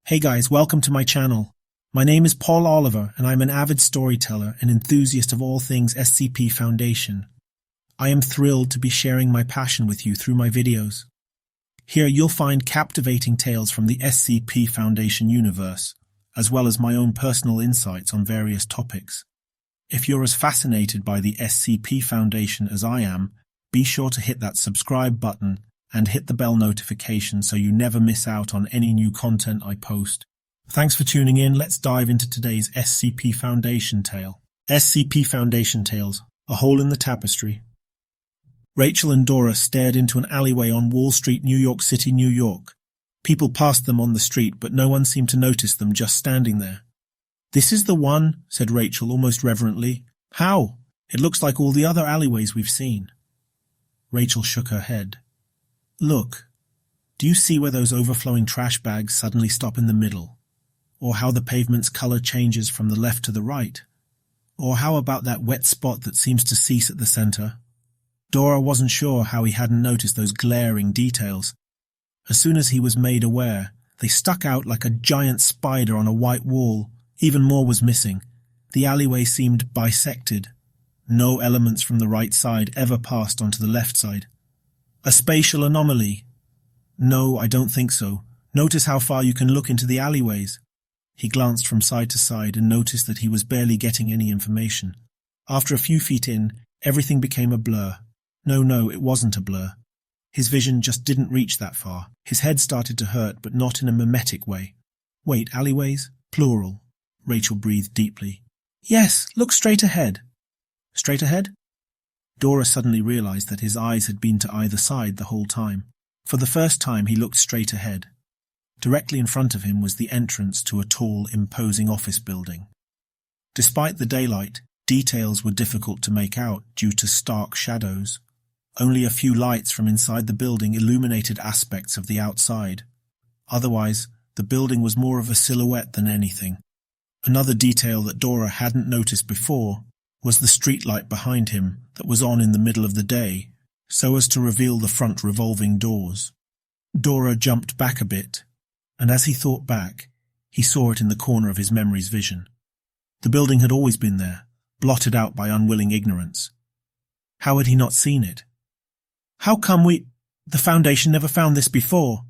Hey guys, welcome to my channel. My name is Paul Oliver and I'm an avid storyteller and enthusiast of all things SCP Foundation. I am thrilled to be sharing my passion with you through my videos. Here you'll find captivating tales from the SCP Foundation universe, as well as my own personal insights on various topics. If you're as fascinated by the SCP Foundation as I am, be sure to hit that subscribe button and hit the bell notification so you never miss out on any new content I post. Thanks for tuning in. Let's dive into today's SCP Foundation tale. SCP Foundation Tales, A Hole in the Tapestry. Rachel and Dora stared into an alleyway on Wall Street, New York City, New York. People passed them on the street, but no one seemed to notice them just standing there. "This is the one," said Rachel almost reverently. "How? It looks like all the other alleyways we've seen." Rachel shook her head. "Look, do you see where those overflowing trash bags suddenly stop in the middle? Or how the pavement's color changes from the left to the right? Or how about that wet spot that seems to cease at the center?" Dora wasn't sure how he hadn't noticed those glaring details. As soon as he was made aware, they stuck out like a giant spider on a white wall. Even more was missing. The alleyway seemed bisected. No elements from the right side ever passed onto the left side. "A spatial anomaly?" "No, I don't think so. Notice how far you can look into the alleyways." He glanced from side to side and noticed that he was barely getting any information. After a few feet in, everything became a blur. No, it wasn't a blur. His vision just didn't reach that far. His head started to hurt, but not in a mimetic way. "Wait, alleyways? Plural." Rachel breathed deeply. "Yes, look straight ahead." "Straight ahead?" Dora suddenly realized that his eyes had been to either side the whole time. For the first time he looked straight ahead. Directly in front of him was the entrance to a tall, imposing office building. Despite the daylight, details were difficult to make out due to stark shadows. Only a few lights from inside the building illuminated aspects of the outside. Otherwise, the building was more of a silhouette than anything. Another detail that Dora hadn't noticed before was the streetlight behind him that was on in the middle of the day, so as to reveal the front revolving doors. Dora jumped back a bit, and as he thought back, he saw it in the corner of his memory's vision. The building had always been there, blotted out by unwilling ignorance. How had he not seen it? "How come the Foundation never found this before?"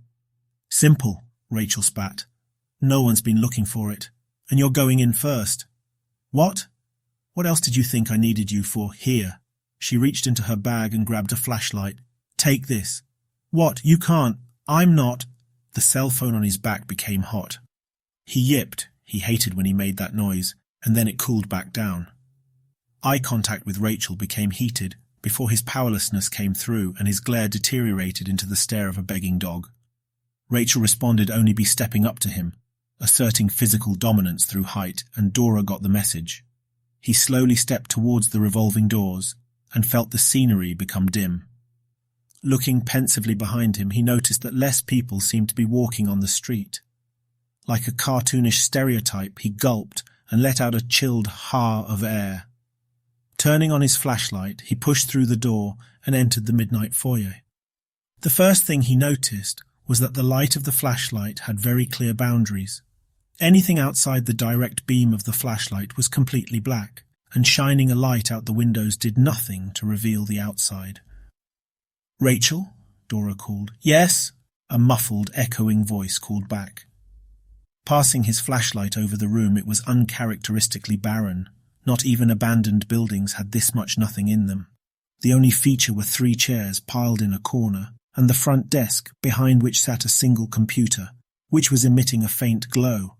"Simple," Rachel spat. "No one's been looking for it, and you're going in first." "What? What else did you think I needed you for here?" She reached into her bag and grabbed a flashlight. "Take this." "What? You can't. I'm not." The cell phone on his back became hot. He yipped. He hated when he made that noise, and then it cooled back down. Eye contact with Rachel became heated before his powerlessness came through and his glare deteriorated into the stare of a begging dog. Rachel responded only by stepping up to him, asserting physical dominance through height, and Dora got the message. He slowly stepped towards the revolving doors and felt the scenery become dim. Looking pensively behind him, he noticed that less people seemed to be walking on the street. Like a cartoonish stereotype, he gulped and let out a chilled ha of air. Turning on his flashlight, he pushed through the door and entered the midnight foyer. The first thing he noticed was that the light of the flashlight had very clear boundaries. Anything outside the direct beam of the flashlight was completely black, and shining a light out the windows did nothing to reveal the outside. "Rachel?" Dora called. "Yes?" A muffled, echoing voice called back. Passing his flashlight over the room, it was uncharacteristically barren. Not even abandoned buildings had this much nothing in them. The only feature were 3 chairs piled in a corner, and the front desk, behind which sat a single computer, which was emitting a faint glow.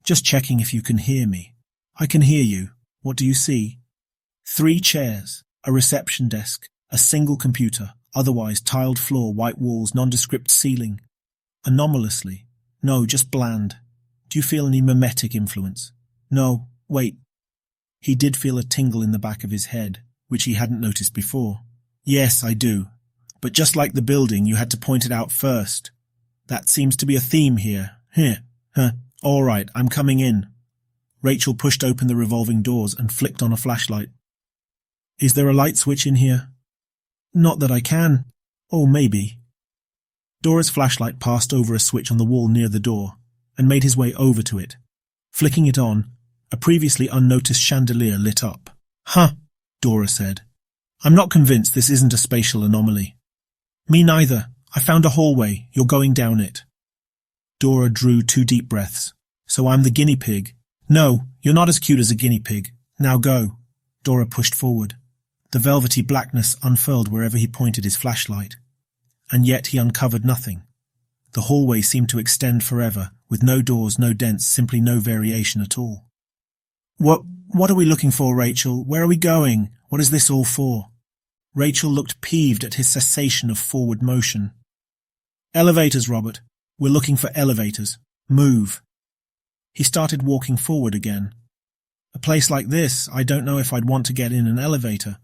"Just checking if you can hear me." "I can hear you. What do you see?" 3 chairs, a reception desk, a single computer, otherwise tiled floor, white walls, nondescript ceiling. Anomalously. No, just bland. "Do you feel any mimetic influence?" "No, wait." He did feel a tingle in the back of his head, which he hadn't noticed before. "Yes, I do. But just like the building, you had to point it out first. That seems to be a theme here. Here. All right, I'm coming in." Rachel pushed open the revolving doors and flicked on a flashlight. "Is there a light switch in here?" "Not that I can. Oh, maybe." Dora's flashlight passed over a switch on the wall near the door. and made his way over to it. Flicking it on, a previously unnoticed chandelier lit up. "Huh," Dora said. "I'm not convinced this isn't a spatial anomaly." "Me neither. I found a hallway. You're going down it." Dora drew 2 deep breaths. "So I'm the guinea pig?" "No, you're not as cute as a guinea pig. Now go." Dora pushed forward. The velvety blackness unfurled wherever he pointed his flashlight. And yet he uncovered nothing. The hallway seemed to extend forever, with no doors, no dents, simply no variation at all. What are we looking for, Rachel? Where are we going? What is this all for?" Rachel looked peeved at his cessation of forward motion. "Elevators, Robert. We're looking for elevators. Move." He started walking forward again. "A place like this, I don't know if I'd want to get in an elevator."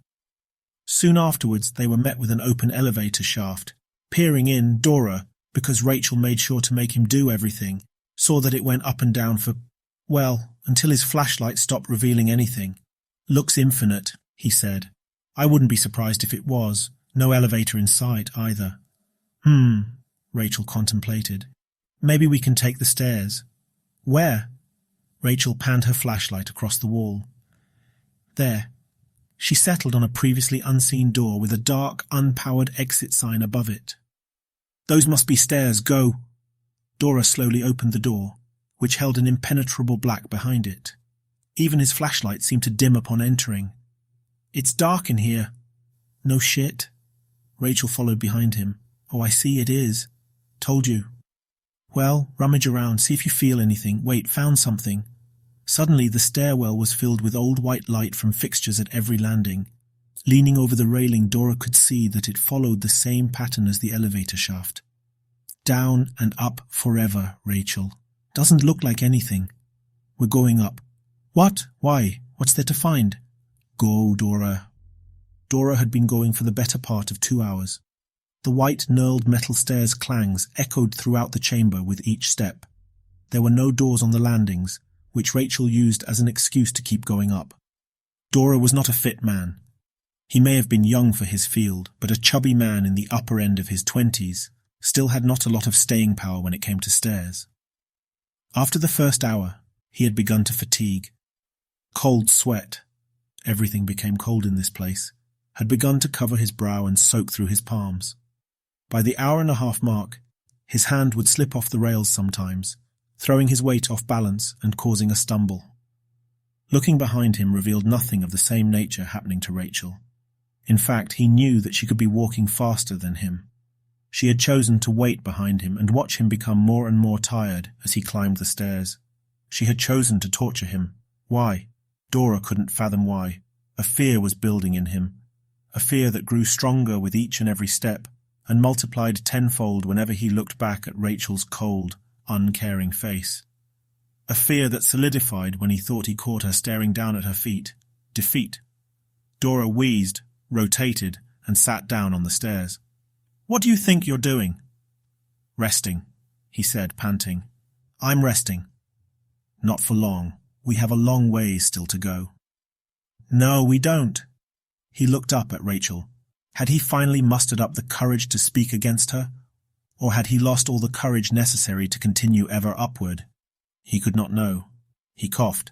Soon afterwards, they were met with an open elevator shaft. Peering in, Dora, because Rachel made sure to make him do everything, saw that it went up and down for, well, until his flashlight stopped revealing anything. "Looks infinite," he said. "I wouldn't be surprised if it was. No elevator in sight, either." Rachel contemplated. "Maybe we can take the stairs." "Where?" Rachel panned her flashlight across the wall. There. She settled on a previously unseen door with a dark, unpowered exit sign above it. "Those must be stairs. Go." Dora slowly opened the door, which held an impenetrable black behind it. Even his flashlight seemed to dim upon entering. "It's dark in here." "No shit." Rachel followed behind him. "Oh, I see it is. Told you." "Well, rummage around, see if you feel anything. Wait, found something." Suddenly the stairwell was filled with old white light from fixtures at every landing. Leaning over the railing, Dora could see that it followed the same pattern as the elevator shaft. "Down and up forever, Rachel. Doesn't look like anything." "We're going up." "What? Why? What's there to find?" "Go, Dora." Dora had been going for the better part of 2 hours. The white, knurled metal stairs' clangs echoed throughout the chamber with each step. There were no doors on the landings, which Rachel used as an excuse to keep going up. Dora was not a fit man. He may have been young for his field, but a chubby man in the upper end of his 20s still had not a lot of staying power when it came to stairs. After the first hour, he had begun to fatigue. Cold sweat, everything became cold in this place, had begun to cover his brow and soak through his palms. By the hour-and-a-half mark, his hand would slip off the rails sometimes, throwing his weight off balance and causing a stumble. Looking behind him revealed nothing of the same nature happening to Rachel. In fact, he knew that she could be walking faster than him. She had chosen to wait behind him and watch him become more and more tired as he climbed the stairs. She had chosen to torture him. Why? Dora couldn't fathom why. A fear was building in him, a fear that grew stronger with each and every step, and multiplied tenfold whenever he looked back at Rachel's cold, uncaring face. A fear that solidified when he thought he caught her staring down at her feet. Defeat. Dora wheezed, rotated, and sat down on the stairs. "What do you think you're doing?" "Resting," he said, panting. "I'm resting." "Not for long. We have a long way still to go." "No, we don't." He looked up at Rachel. Had he finally mustered up the courage to speak against her? Or had he lost all the courage necessary to continue ever upward? He could not know. He coughed.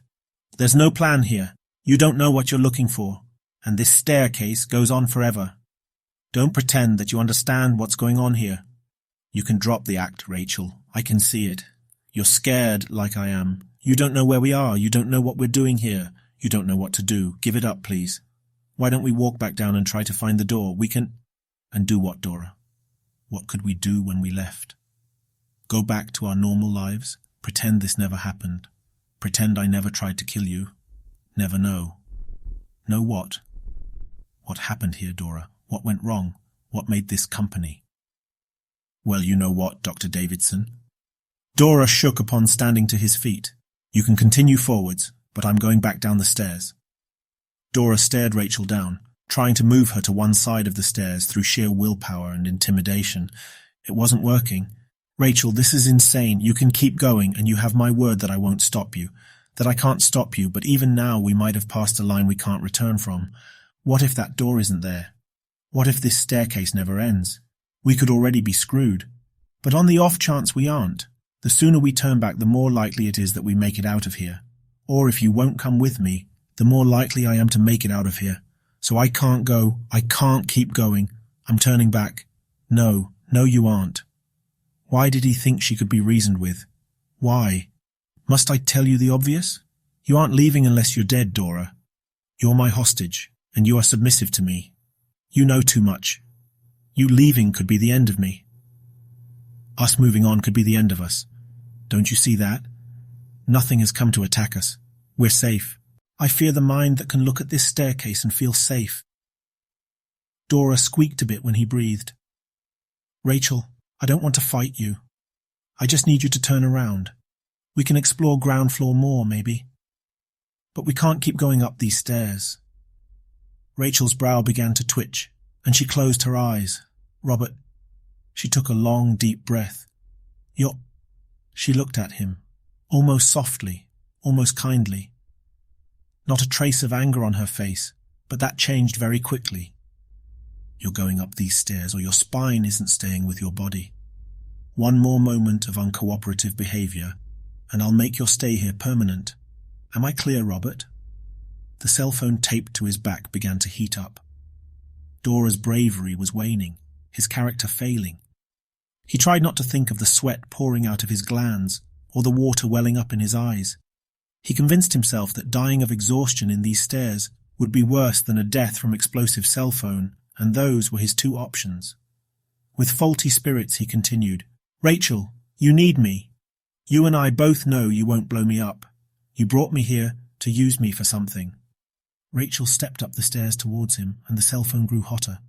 "There's no plan here. You don't know what you're looking for. And this staircase goes on forever. Don't pretend that you understand what's going on here. You can drop the act, Rachel. I can see it. You're scared like I am. You don't know where we are. You don't know what we're doing here. You don't know what to do. Give it up, please. Why don't we walk back down and try to find the door? We can—" "And do what, Dora? What could we do when we left? Go back to our normal lives? Pretend this never happened? Pretend I never tried to kill you? Never know? Know what? What happened here, Dora? What went wrong? What made this company?" "Well, you know what, Dr. Davidson?" Dora shook upon standing to his feet. "You can continue forwards, but I'm going back down the stairs." Dora stared Rachel down, trying to move her to one side of the stairs through sheer willpower and intimidation. It wasn't working. "Rachel, this is insane. You can keep going, and you have my word that I won't stop you. That I can't stop you, but even now we might have passed a line we can't return from. What if that door isn't there? What if this staircase never ends? We could already be screwed. But on the off chance we aren't, The sooner we turn back, the more likely it is that we make it out of here. Or if you won't come with me, the more likely I am to make it out of here. So I can't go. I can't keep going. I'm turning back. No, you aren't. Why did he think she could be reasoned with? Why? Must I tell you the obvious? You aren't leaving unless you're dead, Dora. You're my hostage, and you are submissive to me. You know too much. You leaving could be the end of me. Us moving on could be the end of us. Don't you see that? Nothing has come to attack us. We're safe. I fear the mind that can look at this staircase and feel safe. Dora squeaked a bit when he breathed. Rachel, I don't want to fight you. I just need you to turn around. We can explore ground floor more, maybe. But we can't keep going up these stairs. Rachel's brow began to twitch, and she closed her eyes. Robert. She took a long, deep breath. She looked at him, almost softly, almost kindly. Not a trace of anger on her face, but that changed very quickly. You're going up these stairs, or your spine isn't staying with your body. One more moment of uncooperative behavior, and I'll make your stay here permanent. Am I clear, Robert? The cell phone taped to his back began to heat up. Dora's bravery was waning, his character failing. He tried not to think of the sweat pouring out of his glands or the water welling up in his eyes. He convinced himself that dying of exhaustion in these stairs would be worse than a death from explosive cell phone, and those were his two options. With faulty spirits he continued, Rachel, you need me. You and I both know you won't blow me up. You brought me here to use me for something. Rachel stepped up the stairs towards him, and the cell phone grew hotter.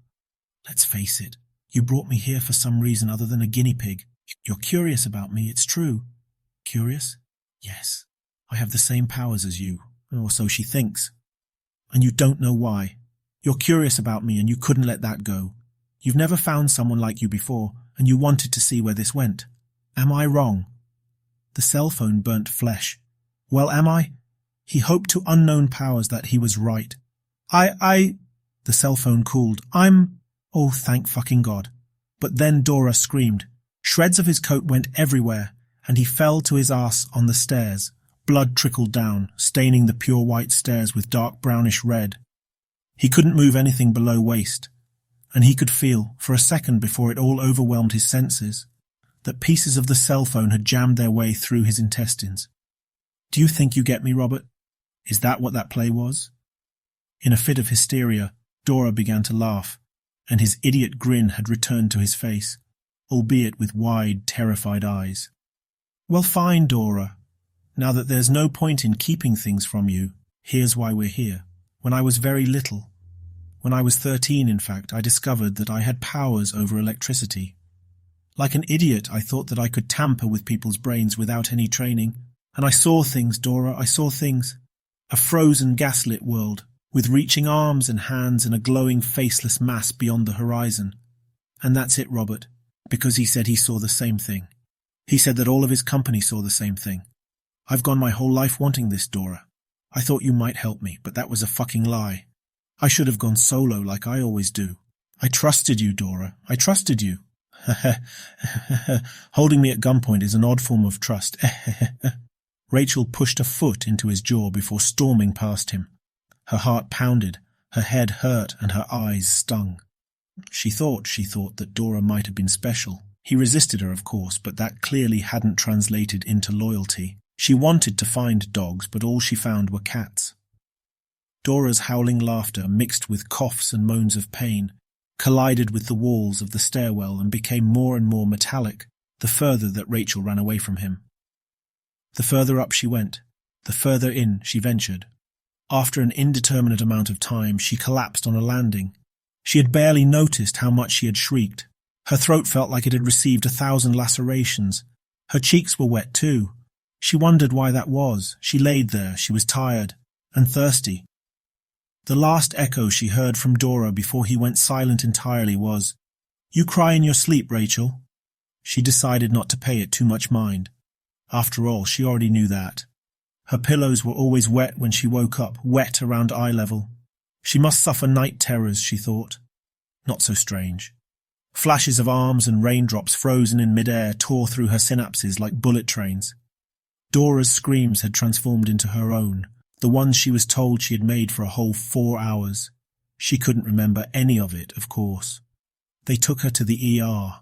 Let's face it, you brought me here for some reason other than a guinea pig. You're curious about me, it's true. Curious? Yes. I have the same powers as you, or so she thinks. And you don't know why. You're curious about me and you couldn't let that go. You've never found someone like you before, and you wanted to see where this went. Am I wrong? The cell phone burnt flesh. Well, am I? He hoped to unknown powers that he was right. The cell phone cooled. Oh, thank fucking God. But then Dora screamed. Shreds of his coat went everywhere, and he fell to his arse on the stairs. Blood trickled down, staining the pure white stairs with dark brownish red. He couldn't move anything below waist, and he could feel, for a second before it all overwhelmed his senses, that pieces of the cell phone had jammed their way through his intestines. Do you think you get me, Robert? Is that what that play was? In a fit of hysteria, Dora began to laugh, and his idiot grin had returned to his face, albeit with wide, terrified eyes. Well, fine, Dora. Now that there's no point in keeping things from you, here's why we're here. When I was very little, when I was 13, in fact, I discovered that I had powers over electricity. Like an idiot, I thought that I could tamper with people's brains without any training. And I saw things, Dora, I saw things. A frozen gaslit world, with reaching arms and hands and a glowing faceless mass beyond the horizon. And that's it, Robert, because he said he saw the same thing. He said that all of his company saw the same thing. I've gone my whole life wanting this, Dora. I thought you might help me, but that was a fucking lie. I should have gone solo like I always do. I trusted you, Dora. I trusted you. Holding me at gunpoint is an odd form of trust. Rachel pushed a foot into his jaw before storming past him. Her heart pounded, her head hurt, and her eyes stung. She thought that Dora might have been special. He resisted her, of course, but that clearly hadn't translated into loyalty. She wanted to find dogs, but all she found were cats. Dora's howling laughter, mixed with coughs and moans of pain, collided with the walls of the stairwell and became more and more metallic the further that Rachel ran away from him. The further up she went, the further in she ventured. After an indeterminate amount of time, she collapsed on a landing. She had barely noticed how much she had shrieked. Her throat felt like it had received 1,000 lacerations. Her cheeks were wet too. She wondered why that was. She laid there. She was tired and thirsty. The last echo she heard from Dora before he went silent entirely was, "You cry in your sleep, Rachel." She decided not to pay it too much mind. After all, she already knew that. Her pillows were always wet when she woke up, wet around eye level. She must suffer night terrors, she thought. Not so strange. Flashes of arms and raindrops frozen in midair tore through her synapses like bullet trains. Dora's screams had transformed into her own, the ones she was told she had made for a whole 4 hours. She couldn't remember any of it, of course. They took her to the ER.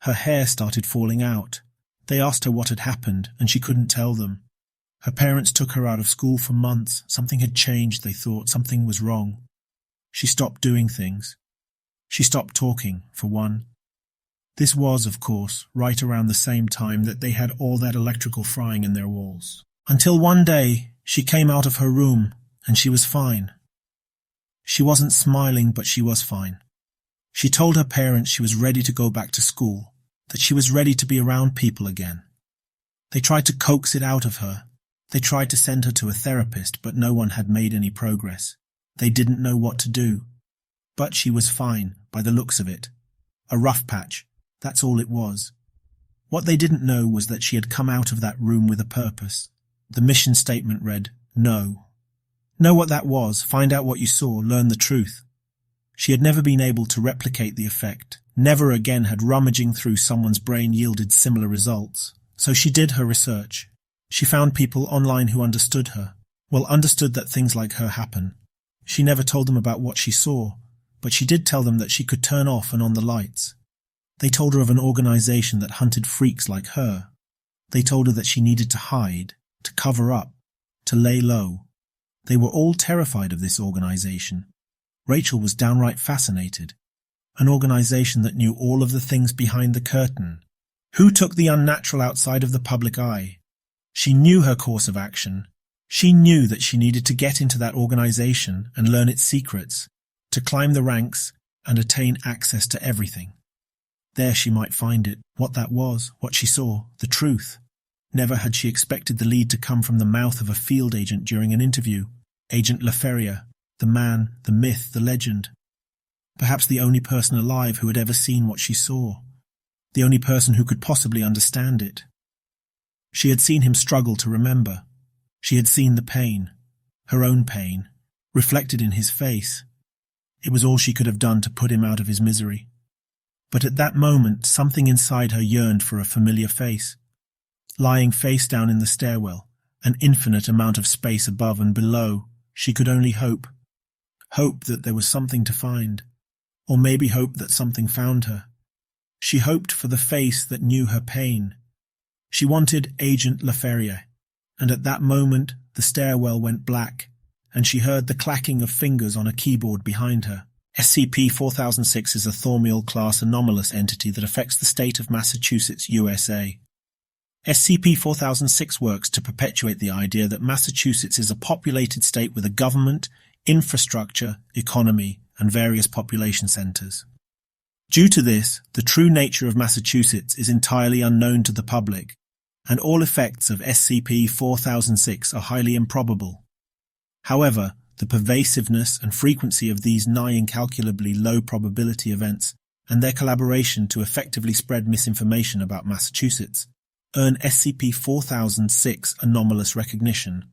Her hair started falling out. They asked her what had happened, and she couldn't tell them. Her parents took her out of school for months. Something had changed, they thought. Something was wrong. She stopped doing things. She stopped talking, for one. This was, of course, right around the same time that they had all that electrical frying in their walls. Until one day, she came out of her room, and she was fine. She wasn't smiling, but she was fine. She told her parents she was ready to go back to school, that she was ready to be around people again. They tried to coax it out of her. They tried to send her to a therapist, but no one had made any progress. They didn't know what to do. But she was fine, by the looks of it. A rough patch, that's all it was. What they didn't know was that she had come out of that room with a purpose. The mission statement read, "Know." Know what that was, find out what you saw, learn the truth. She had never been able to replicate the effect. Never again had rummaging through someone's brain yielded similar results. So she did her research. She found people online who understood her. Well, understood that things like her happen. She never told them about what she saw, but she did tell them that she could turn off and on the lights. They told her of an organization that hunted freaks like her. They told her that she needed to hide, to cover up, to lay low. They were all terrified of this organization. Rachel was downright fascinated. An organization that knew all of the things behind the curtain. Who took the unnatural outside of the public eye? She knew her course of action. She knew that she needed to get into that organization and learn its secrets, to climb the ranks and attain access to everything. There she might find it, what that was, what she saw, the truth. Never had she expected the lead to come from the mouth of a field agent during an interview. Agent Leferrier, the man, the myth, the legend. Perhaps the only person alive who had ever seen what she saw. The only person who could possibly understand it. She had seen him struggle to remember. She had seen the pain, her own pain, reflected in his face. It was all she could have done to put him out of his misery. But at that moment, something inside her yearned for a familiar face. Lying face down in the stairwell, an infinite amount of space above and below, she could only hope. Hope that there was something to find. Or maybe hope that something found her. She hoped for the face that knew her pain. She wanted Agent Leferrier, and at that moment the stairwell went black, and she heard the clacking of fingers on a keyboard behind her. SCP-4006 is a Thaumiel-class anomalous entity that affects the state of Massachusetts, USA. SCP-4006 works to perpetuate the idea that Massachusetts is a populated state with a government, infrastructure, economy, and various population centers. Due to this, the true nature of Massachusetts is entirely unknown to the public, and all effects of SCP-4006 are highly improbable. However, the pervasiveness and frequency of these nigh incalculably low probability events and their collaboration to effectively spread misinformation about Massachusetts earn SCP-4006 anomalous recognition.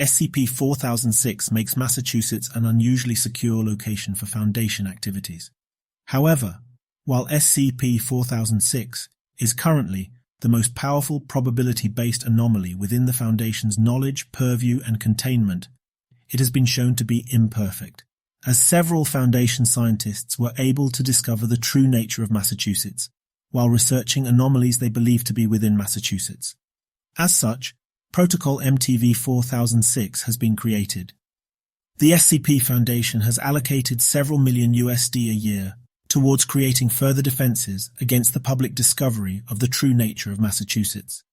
SCP-4006 makes Massachusetts an unusually secure location for Foundation activities. However, while SCP-4006 is currently the most powerful probability-based anomaly within the Foundation's knowledge, purview, and containment, it has been shown to be imperfect, as several Foundation scientists were able to discover the true nature of Massachusetts, while researching anomalies they believe to be within Massachusetts. As such, Protocol MTV-4006 has been created. The SCP Foundation has allocated several million USD a year towards creating further defenses against the public discovery of the true nature of Massachusetts.